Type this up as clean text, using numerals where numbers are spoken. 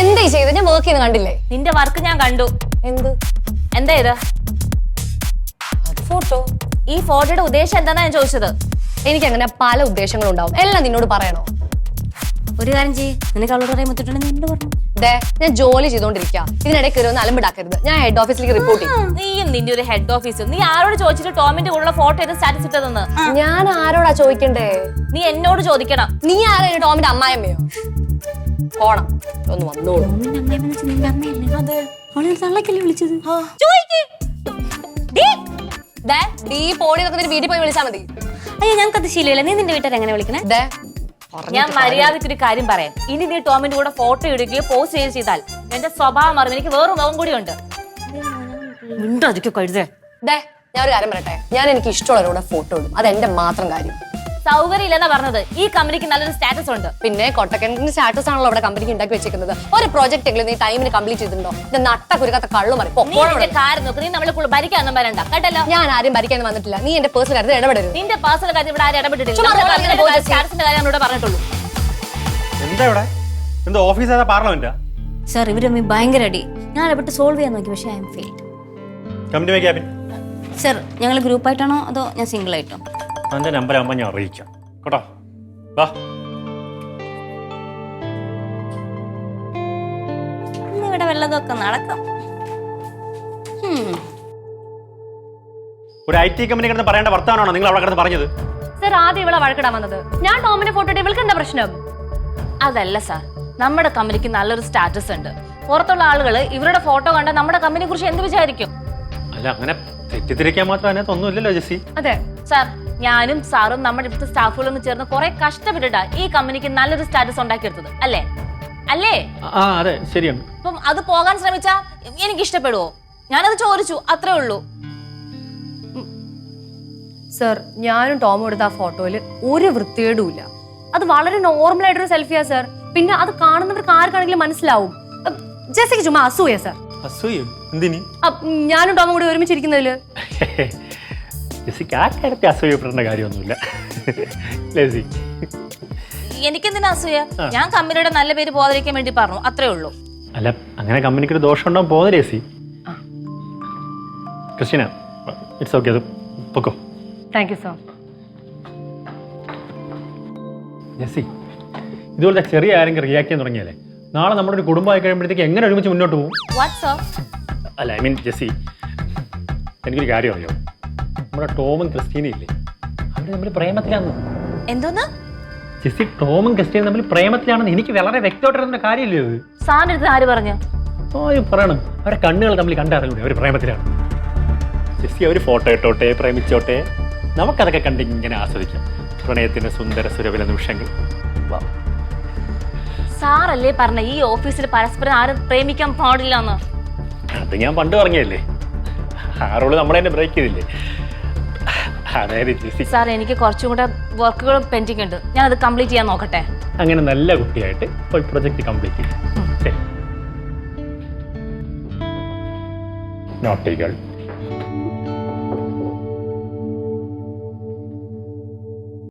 എന്താ ചെയ്ത്? ഞാൻ വർക്ക് ചെയ്യുന്ന കണ്ടില്ലേ? നിന്റെ വർക്ക് ഞാൻ കണ്ടു. എന്ത്? എന്താ ഇത്? ഫോട്ടോ. ഈ ഫോട്ടോയുടെ ഉദ്ദേശം എന്താന്നാ ഞാൻ ചോദിച്ചത്. എനിക്ക് അങ്ങനെ പല ഉദ്ദേശങ്ങളും ഉണ്ടാവും. എല്ലാം നിന്നോട് പറയണോ? ഒരു കാര്യം ചെയ്യ്, നിനക്ക് അവളോട് പറയാൻ പറ്റിട്ടുണ്ടെങ്കിൽ നിന്നോട് പറഞ്ഞു. ഞാൻ ജോലി ചെയ്തോണ്ടിരിക്കുക. ഇതിനിടെ കയറി ഒന്ന് അലമ്പിടാക്കരുത്. ഞാൻ ഹെഡ് ഓഫീസിലേക്ക് റിപ്പോർട്ട് ചെയ്യും. നീയും നിന്റെ ഒരു ഹെഡ് ഓഫീസ്. നീ ആരോട് ചോദിച്ചിട്ട് ടോമിന്റെ കൂടെയുള്ള ഫോട്ടോ ഏത് സ്റ്റാറ്റസ് ഇട്ടതെന്ന്? ഞാൻ ആരോടാ ചോദിക്കണ്ടേ? നീ എന്നോട് ചോദിക്കണം. നീ ആരാ? ടോമിന്റെ അമ്മായിയമ്മയോ? പോണം, ഒന്ന് വന്നോളൂ. വീട്ടിൽ പോയി വിളിച്ചാ മതി. അയ്യോ ഞങ്ങൾക്ക് ശീലമില്ല. നീ നിന്റെ വീട്ടുകാർ എങ്ങനെ വിളിക്കണേ? ഞാൻ മര്യാദയ്ക്ക് ഒരു കാര്യം പറയാം. ഇനി നീ ടോമിന്റെ കൂടെ ഫോട്ടോ ഇടുകയോ പോസ്റ്റ് ചെയ്യുകയോ ചെയ്താൽ എന്റെ സ്വഭാവം അറിവ്. എനിക്ക് വേറൊരു മുഖം കൂടി ഉണ്ട്. ഞാൻ ഒരു കാര്യം പറയട്ടെ. ഞാൻ എനിക്ക് ഇഷ്ടമുള്ളവരുടെ ഫോട്ടോ ഇടും. അത് എന്റെ മാത്രം കാര്യം. സൗകര്യം ഇല്ലെന്നാ പറഞ്ഞത്. ഈ കമ്പനിക്ക് നല്ലൊരു സ്റ്റാറ്റസ് ഉണ്ട്. പിന്നെ കൊട്ടക്കണക്കിന് സ്റ്റാറ്റസ് ആണല്ലോ അവിടെ കമ്പനിക്ക് ഉണ്ടാക്കി വെച്ചിരിക്കുന്നത്. ഒരു പ്രോജക്റ്റ് എങ്കിലും നീ ടൈമിന് കംപ്ലീറ്റ് ചെയ്തിട്ടുണ്ടോ? ഇത് നട്ട കുരുക്കാത്ത കള്ളു മറി. കാര്യം നോക്ക്. നീ നമ്മളെ ഭരിക്കാനൊന്നും വരണ്ട കേട്ടല്ലോ. ഞാൻ ആരും ഭരിക്കാൻ വന്നിട്ടില്ല. നീ എന്റെ പേഴ്സണൽ കാര്യത്തിൽ ഇടപെടരുത്. നിന്റെ പേഴ്സണൽ കാര്യം ഇവിടെ ആരും ഇടപെട്ടിട്ടില്ല. സ്റ്റാറ്റസിന്റെ കാര്യം നമ്മളോട് പറഞ്ഞിട്ടുള്ളൂ. എന്താ ഇവിടെ? എന്താ ഓഫീസ് ഏതാ? പാർലമെന്റാ? സാർ ഇവര് ഭയങ്കര അടി. ഞാൻ ഇടപെട്ട് സോൾവ് ചെയ്യാൻ നോക്കി, പക്ഷേ I M failed. Company cabin sir ഞങ്ങൾ ഗ്രൂപ്പായിട്ടാണോ അതോ ഞാൻ സിംഗിൾ ആയിട്ടോ? എൻ്റെ നമ്പർ ആകുമ്പോൾ ഞാൻ അറിയിക്കാം കേട്ടോ. വാ. ഇവിടെ വല്ലതൊക്കെ നടക്കും. ഒരു IT കമ്പനി കിടന്ന് പറയേണ്ട വർത്താനാണോ നിങ്ങൾ അവിടെ കിടന്ന് പറഞ്ഞത്? സർ ആദ്യം ഇവിടെ വഴക്കിടാൻ വന്നത്. ഞാൻ ടോമിന്റെ ഫോട്ടോ ഇട്ട് ഇവൾക്ക് എന്താ പ്രശ്നം? അതല്ല സാർ, നമ്മുടെ കമ്പനിക്ക് നല്ലൊരു സ്റ്റാറ്റസ് ഉണ്ട്. പുറത്തുള്ള ആളുകൾ ഇവരുടെ ഫോട്ടോ കണ്ട നമ്മുടെ കമ്പനിയെ കുറിച്ച് എന്ത് വിചാരിക്കും? അല്ല, അങ്ങനെ തെറ്റിദ്ധരിക്കാൻ മാത്രം അതിനകത്ത് ഒന്നുമില്ലല്ലോ ജെസ്സി. അതെ സാർ, ഞാനും സാറും നമ്മുടെ ഇവിടുത്തെ സ്റ്റാഫുകളും ചേർന്ന് കുറെ കഷ്ടപ്പെട്ടിട്ടാ ഈ കമ്പനിക്ക് നല്ലൊരു സ്റ്റാറ്റസ് ഉണ്ടാക്കിയെടുത്തത്. അല്ലേ അല്ലേ? അതെ, ശരിയാണ്. അപ്പം അത് പോകാൻ ശ്രമിച്ചാ എനിക്ക് ഇഷ്ടപ്പെടുവോ? ഞാനത് ചോദിച്ചു, അത്രേ ഉള്ളൂ. സർ, ഞാനും ടോമും എടുത്ത ആ ഫോട്ടോയില് ഒരു വൃത്തികേടുമില്ല. അത് വളരെ നോർമൽ ആയിട്ടൊരു സെൽഫിയാ സർ. പിന്നെ അത് കാണുന്നവർക്ക് ആർക്കാണെങ്കിലും മനസ്സിലാവും. ജെസ്സിക്ക് ചുമ്മാ അസൂയ സർ. അസൂയോ? എന്തിനി? ഞാനും ടോമും കൂടി ഒരുമിച്ചിരിക്കുന്നതില് ജെസ്സിക്ക് ആ കാര്യത്തിൽ അസൂയപ്പെടേണ്ട കാര്യമൊന്നുമില്ല. എനിക്കെന്തിനാ അസൂയ? ഞാൻ കമ്പനിയുടെ നല്ല പേര് പോകാതിരിക്കാൻ വേണ്ടി പറഞ്ഞു, അത്രേ ഉള്ളൂ. അല്ല, അങ്ങനെ കമ്പനിക്ക് ഒരു ദോഷം ഉണ്ടാവും പോകുന്ന ജെസ്സി. ക്രിസ്റ്റീന, ഇറ്റ്സ് ഓക്കെ, അത് പൊക്കോ. Thank you sir. ജെസ്സി, ഇതുപോലത്തെ ചെറിയ ആരെങ്കിലും റിയാക്ട് ചെയ്യാൻ തുടങ്ങിയാലേ നാളെ നമ്മുടെ ഒരു കുടുംബമായി കഴിയുമ്പോഴത്തേക്ക് എങ്ങനെ ഒരുമിച്ച് മുന്നോട്ട് പോകും? അല്ല, ഐ മീൻ ജെസ്സി, എനിക്കൊരു കാര്യം അറിയാം. നമ്മുടെ ടോമും ക്രിസ്റ്റീനും ഇല്ലേ, അവർ തമ്മിൽ പ്രേമത്തിലാണെന്ന്. എന്തോന്ന്? ജെസ്സി, ടോമും ക്രിസ്റ്റീനും തമ്മിൽ പ്രേമത്തിലാണെന്ന് എനിക്ക് വളരെ വ്യക്തമായിട്ട് കാര്യമില്ലേ അത്? സാറിന്റെ അടുത്ത് ആര് പറഞ്ഞു? പറയണം, അവരെ കണ്ണുകൾ തമ്മിൽ കണ്ടറിയൂടെ അവർ പ്രേമത്തിലാണ്. ജെസ്സി, അവർ ഫോട്ടോ ഇട്ടോട്ടെ, പ്രേമിച്ചോട്ടെ, നമുക്കതൊക്കെ കണ്ട് ഇങ്ങനെ ആസ്വദിക്കാം പ്രണയത്തിന്റെ സുന്ദര സുരവില നിമിഷങ്ങൾ. സാറല്ലേ പറഞ്ഞ ഈ ഓഫീസിൽ പരസ്പരം ആരും പ്രേമിക്കാൻ പാടില്ല എന്ന്? അത് ഞാൻ പണ്ട് പറഞ്ഞല്ലേ, ആരോട് നമ്മളെന്നെ ബ്രേക്ക് ചെയ്തില്ലേ. അതായത് സാർ, എനിക്ക് കുറച്ചും കൂടെ വർക്കുകൾ പെൻഡിങ് ഉണ്ട്. ഞാൻ അത് കംപ്ലീറ്റ് ചെയ്യാൻ നോക്കട്ടെ. അങ്ങനെ നല്ല കുട്ടിയായിട്ട് പോയി പ്രൊജക്ട് കംപ്ലീറ്റ് ചെയ്യും. Not girl.